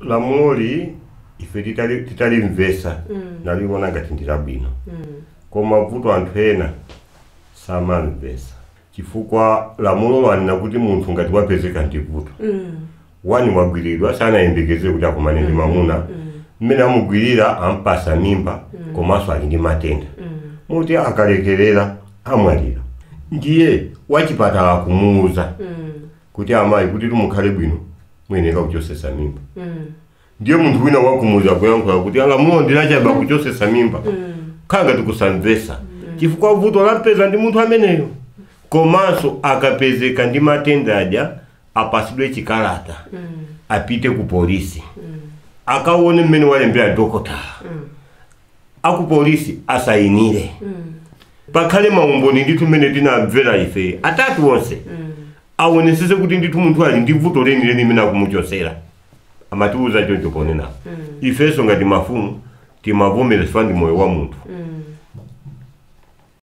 Lamuli ife titalimvesa naliona ngati ndilabwino koma vuto anthu ena samamvesa chifukwa lamulo lanena kuti munthu ngati wapezeka ndi vuto wani wagwiridwa sanayembekeze kuti akumane ndi mamuna mmene amugwirira ampasa mimba komanso ali ndi matenda muti akalekerera amwalira ndiye wachipatala kumuuza kuti amayi kuti mukhale bwino muyenera kuchosesa mimba ndiye munthu wina wakumuuza kuyankhula kuti lamulo ndilachaba kuchosesa mimba khanga tikusamvesa chifukwa vuto lapeza ndi munthu ameneyo komanso akapezeka ndi matenda aja apasidwe chikalata apite ku polisi akaone mmene walembera dokotala aku polisi asayinire pakhale maumboni ndithu mmene tinamvera ife atatu onse awonesese kuti ndithu munthu ali ndi vuto lenileni mmene akumuchosera amatiuza choncho ponena ifenso ngati mafumu timavomeresa ndi moyo wa munthu